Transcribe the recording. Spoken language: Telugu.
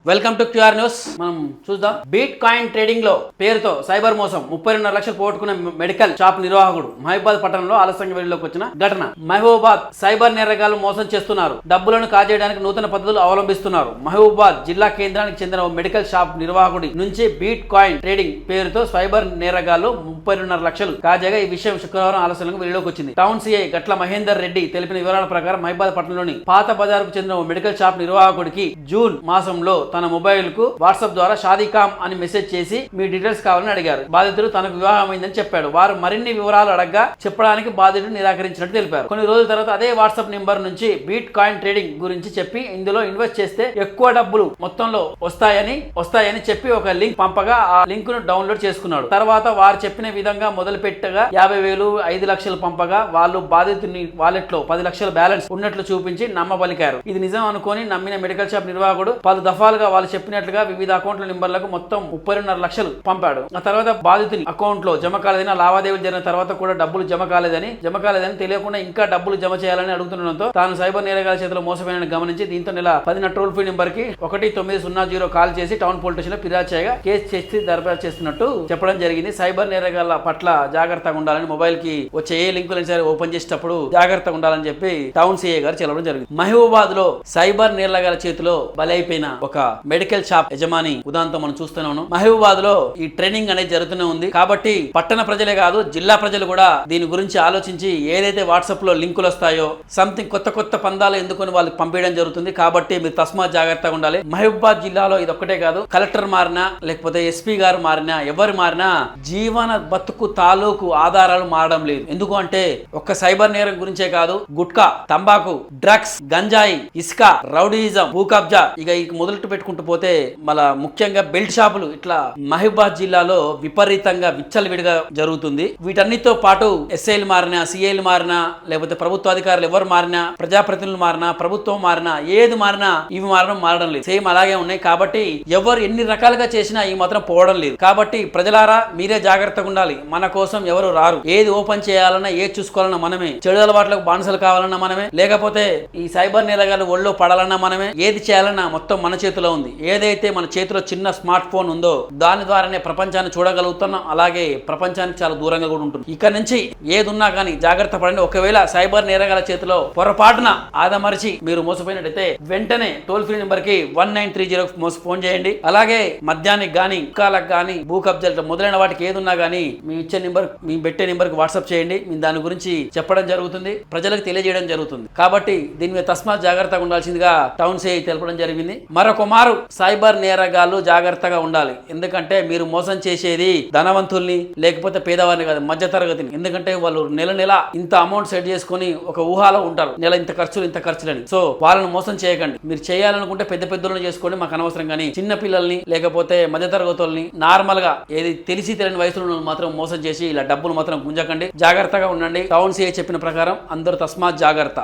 Welcome to QR news. మనం చూద్దాం. బీట్ కాయిన్ ట్రేడింగ్ లో పేరుతో సైబర్ మోసం 32.5 లక్షలు పోగొట్టుకున్న మెడికల్ షాప్ నిర్వాహకుడు మహబూబాద్ పట్టణంలో ఆలస్యంగా వెలుగులోకి వచ్చిన ఘటన. మహబూబాద్ సైబర్ నేరగాళ్లు మోసం చేస్తున్నారు. డబ్బులను కాజేయడానికి నూతన పద్ధతులు అవలంబిస్తున్నారు. మహబూబాద్ జిల్లా కేంద్రానికి చెందిన ఓ మెడికల్ షాప్ నిర్వాహకుడి నుంచి బీట్ కాయిన్ ట్రేడింగ్ పేరుతో సైబర్ నేరగాళ్లు 32.5 లక్షలు కాజేగా ఈ విషయం శుక్రవారం ఆలస్యంగా వెలుగులోకి వచ్చింది. టౌన్ సిఐ గట్ల మహేందర్ రెడ్డి తెలిపిన వివరాల ప్రకారం మహబూబాద్ పట్టణంలోని పాత బజార్కు చెందిన ఓ మెడికల్ షాప్ నిర్వాహకుడికి జూన్ మాసంలో తన మొబైల్ కు వాట్సాప్ ద్వారా షాదీకామ్ అని మెసేజ్ చేసి మీ డీటెయిల్స్ కావాలని అడిగారు. బాధితుడు తనకు వివాహమైందని చెప్పాడు. వారు మరిన్ని వివరాలు అడగ్గా చెప్పడానికి బాధితుడు నిరాకరించినట్టు తెలిపారు. కొన్ని రోజుల తర్వాత అదే వాట్సాప్ నెంబర్ నుంచి బీట్ కాయిన్ ట్రేడింగ్ గురించి చెప్పి ఇందులో ఇన్వెస్ట్ చేస్తే ఎక్కువ డబ్బులు మొత్తంలో వస్తాయని చెప్పి ఒక లింక్ పంపగా ఆ లింక్ ను డౌన్లోడ్ చేసుకున్నాడు. తర్వాత వారు చెప్పిన విధంగా మొదలు పెట్టగా 50,000 5 లక్షలు పంపగా వాళ్ళు బాధితుని వాలెట్ లో 10 లక్షల బ్యాలెన్స్ ఉన్నట్లు చూపించి నమ్మబలికారు. ఇది నిజం అనుకొని నమ్మిన మెడికల్ షాప్ నిర్వాహకుడు పలు దఫాలుగా వాళ్ళు చెప్పినట్లుగా వివిధ అకౌంట్ల నెంబర్లకు మొత్తం 32.5 లక్షలు పంపాడు. ఆ తర్వాత బాధితుని అకౌంట్ లో జమ కాలేదని, లావాదేవీలు జరిగిన తర్వాత కూడా డబ్బులు జమ కాలేదని తెలియకుండా ఇంకా డబ్బులు జమ చేయాలని అడుగుతుండడంతో తాను సైబర్ నేరగాల చేతిలో మోసపోయినని గమనించి దీంతో నెల 10 టోల్ ఫ్రీ నెంబర్ కి 1900 కాల్ చేసి టౌన్ పోలీస్ స్టేషన్ లో ఫిర్యాదు చేయగా కేసు చేసి దర్యాప్తు చేస్తున్నట్టు చెప్పడం జరిగింది. సైబర్ నేరగాల పట్ల జాగ్రత్తగా ఉండాలని, మొబైల్ కి వచ్చే ఏ లింకులు సరే ఓపెన్ చేసేటప్పుడు జాగ్రత్తగా ఉండాలని చెప్పి టౌన్ సిఐ గారు చెప్పడం జరిగింది. మహబూబాద్ లో సైబర్ నేరగాల చేతిలో బలైపోయిన ఒక మెడికల్ షాప్ యజమాని ఉదాంతం మనం చూస్తూనే ఉన్నాం. మహబూబాద్ లో ఈ ట్రైనింగ్ అనేది జరుగుతూనే ఉంది. కాబట్టి పట్టణ ప్రజలే కాదు, జిల్లా ప్రజలు కూడా దీని గురించి ఆలోచించి ఏదైతే వాట్సాప్ లో లింకులు వస్తాయో సంథింగ్ కొత్త పందాలు ఎందుకొని వాళ్ళకి పంపించడం జరుగుతుంది. కాబట్టి మీరు తస్మాత్ జాగ్రత్తగా ఉండాలి. మహబూబాద్ జిల్లాలో ఇది ఒక్కటే కాదు, కలెక్టర్ మారినా లేకపోతే ఎస్పీ గారు మారినా ఎవరు మారినా జీవన బతుకు తాలూకు ఆధారాలు మారడం లేదు. ఎందుకు అంటే ఒక్క సైబర్ నేరం గురించే కాదు, గుట్కా, తంబాకు, డ్రగ్స్, గంజాయి, ఇసుక, రౌడీయిజం, భూ కబ్జా, ఇక మొదలు పెట్టుకుంటూ పోతే మళ్ళా ముఖ్యంగా బెల్ట్ షాపులు ఇట్లా మహబూబాద్ జిల్లాలో విపరీతంగా విచ్చలవిడిగా జరుగుతుంది. వీటన్నిటితో పాటు ఎస్ఐలు మారినా, సిఐలు మారినా, లేకపోతే ప్రభుత్వ అధికారులు ఎవరు మారినా, ప్రజాప్రతినిధులు మారినా, ప్రభుత్వం మారినా, ఏది మారినా ఇవి మారడం లేదు. సేమ్ అలాగే ఉన్నాయి. కాబట్టి ఎవరు ఎన్ని రకాలుగా చేసినా ఈ మాత్రం పోవడం లేదు. కాబట్టి ప్రజలారా మీరే జాగ్రత్తగా ఉండాలి. మన కోసం ఎవరు రారు. ఏది ఓపెన్ చేయాలన్నా, ఏది చూసుకోవాలన్నా మనమే, చెడు అలవాట్లకు బానిసలు కావాలన్నా మనమే, లేకపోతే ఈ సైబర్ నేరగాలు ఒళ్ళో పడాలన్నా మనమే, ఏది చేయాలన్నా మొత్తం మన చేతిలో ఉంది. ఏదైతే మన చేతిలో చిన్న స్మార్ట్ ఫోన్ ఉందో దాని ద్వారానే ప్రపంచాన్ని చూడగలుగుతున్నాం. అలాగే ప్రపంచానికి చాలా దూరంగా కూడా ఉంటుంది. ఇక్కడ నుంచి ఏదున్నా కానీ జాగ్రత్త పడండి. ఒకవేళ సైబర్ నేరగాల చేతిలో పొరపాటున ఆదమరిచి మీరు మోసపోయినట్టయితే వెంటనే టోల్ ఫ్రీ నెంబర్ కి 1930 ఫోన్ చేయండి. అలాగే మద్యానికి గానీ, కుక్కలకు గానీ, భూ కబ్జాలు మొదలైన వాటికి ఏదున్నా గానీ మీ ఇచ్చే నెంబర్, మీ పెట్టే నెంబర్ కి వాట్సాప్ చేయండి. మేము దాని గురించి చెప్పడం జరుగుతుంది, ప్రజలకు తెలియజేయడం జరుగుతుంది. కాబట్టి దీని మీద తస్మాత్ జాగ్రత్తగా ఉండాల్సిందిగా టౌన్ సిఐ తెలపడం జరిగింది. మరొక మారు సైబర్ నేరగాళ్లు జాగ్రత్తగా ఉండాలి. ఎందుకంటే మీరు మోసం చేసేది ధనవంతుల్ని లేకపోతే పేదవారిని కాదు, మధ్య తరగతిని. ఎందుకంటే వాళ్ళు నెల ఇంత అమౌంట్ సెట్ చేసుకుని ఒక ఊహాలో ఉంటారు, నెల ఇంత ఖర్చులని. సో వాళ్ళని మోసం చేయకండి. మీరు చేయాలనుకుంటే పెద్దలను చేసుకోండి, మాకు అనవసరం. కానీ చిన్న పిల్లల్ని లేకపోతే మధ్య తరగతుల్ని నార్మల్ గా ఏది తెలిసి తెలియని వయసులో మాత్రం మోసం చేసి ఇలా డబ్బులు మాత్రం గుంజకండి. జాగ్రత్తగా ఉండండి. టౌన్ సిఐ చెప్పిన ప్రకారం అందరూ తస్మాత్ జాగ్రత్త.